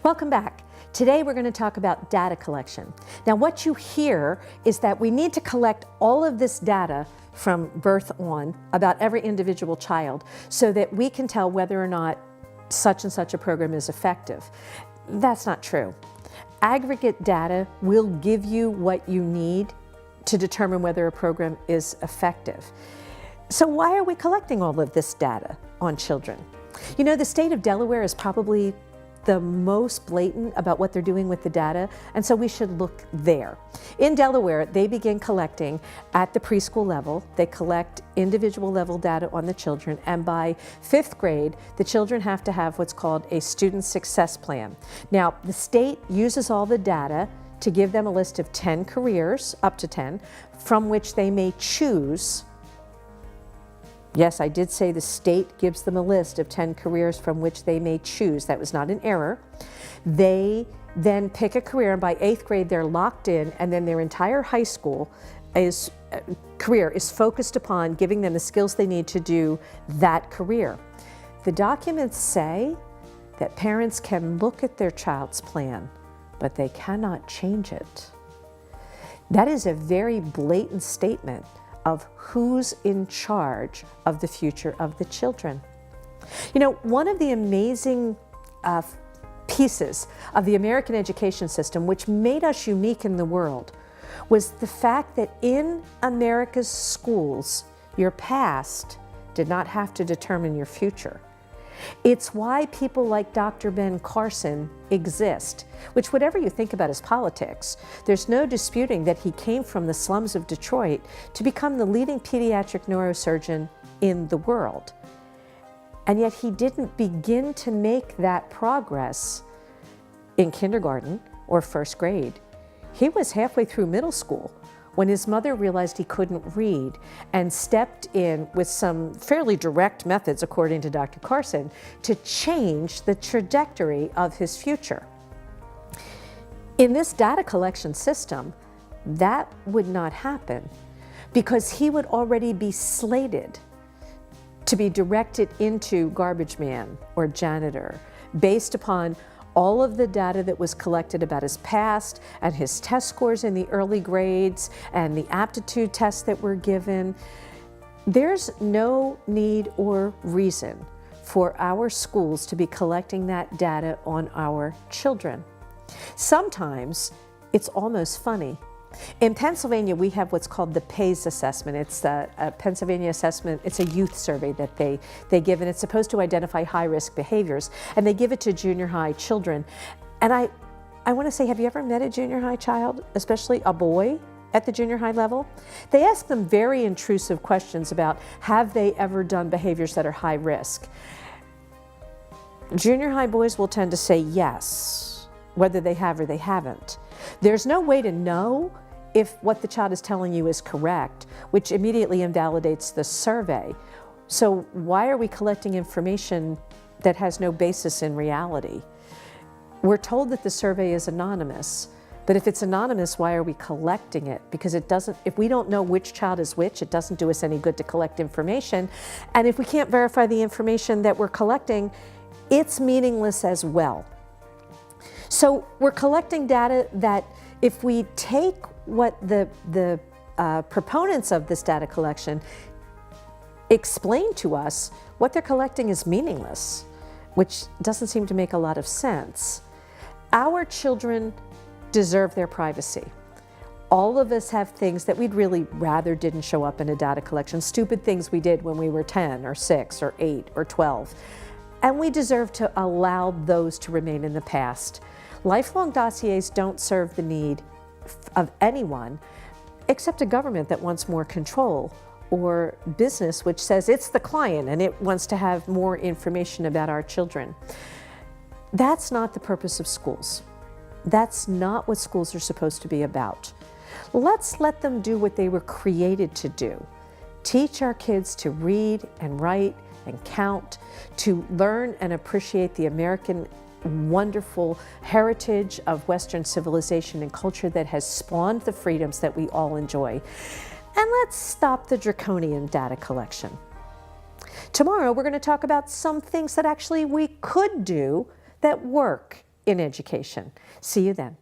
Welcome back. Today we're going to talk about data collection. Now what you hear is that we need to collect all of this data from birth on about every individual child so that we can tell whether or not such and such a program is effective. That's not true. Aggregate data will give you what you need to determine whether a program is effective. So why are we collecting all of this data on children? You know, the state of Delaware is probably the most blatant about what they're doing with the data, and so we should look there. In Delaware, they begin collecting at the preschool level. They collect individual level data on the children, and by 5th grade, the children have to have what's called a student success plan. Now, the state uses all the data to give them a list of 10 careers, up to 10, from which they may choose. Yes, I did say the state gives them a list of 10 careers from which they may choose. That was not an error. They then pick a career, and by 8th grade they're locked in, and then their entire high school career is focused upon giving them the skills they need to do that career. The documents say that parents can look at their child's plan, but they cannot change it. That is a very blatant statement of who's in charge of the future of the children. You know, one of the amazing pieces of the American education system, which made us unique in the world, was the fact that in America's schools, your past did not have to determine your future. It's why people like Dr. Ben Carson exist, which, whatever you think about his politics, there's no disputing that he came from the slums of Detroit to become the leading pediatric neurosurgeon in the world. And yet he didn't begin to make that progress in kindergarten or 1st grade. He was halfway through middle school when his mother realized he couldn't read and stepped in with some fairly direct methods, according to Dr. Carson, to change the trajectory of his future. In this data collection system, that would not happen because he would already be slated to be directed into garbage man or janitor based upon all of the data that was collected about his past and his test scores in the early grades and the aptitude tests that were given. There's no need or reason for our schools to be collecting that data on our children. Sometimes it's almost funny. In Pennsylvania, we have what's called the PACE assessment. It's a Pennsylvania assessment. It's a youth survey that they give, and it's supposed to identify high-risk behaviors, and they give it to junior high children. And I want to say, have you ever met a junior high child, especially a boy at the junior high level? They ask them very intrusive questions about, have they ever done behaviors that are high risk? Junior high boys will tend to say yes, whether they have or they haven't. There's no way to know if what the child is telling you is correct, which immediately invalidates the survey. So why are we collecting information that has no basis in reality? We're told that the survey is anonymous, but if it's anonymous, why are we collecting it? Because it doesn't, if we don't know which child is which, it doesn't do us any good to collect information. And if we can't verify the information that we're collecting, it's meaningless as well. So we're collecting data that, if we take what the proponents of this data collection explain to us, what they're collecting is meaningless, which doesn't seem to make a lot of sense. Our children deserve their privacy. All of us have things that we'd really rather didn't show up in a data collection, stupid things we did when we were 10 or 6 or 8 or 12. And we deserve to allow those to remain in the past. Lifelong dossiers don't serve the need of anyone except a government that wants more control, or business which says it's the client and it wants to have more information about our children. That's not the purpose of schools. That's not what schools are supposed to be about. Let's let them do what they were created to do. Teach our kids to read and write and count, to learn and appreciate the American wonderful heritage of Western civilization and culture that has spawned the freedoms that we all enjoy. And let's stop the draconian data collection. Tomorrow, we're going to talk about some things that actually we could do that work in education. See you then.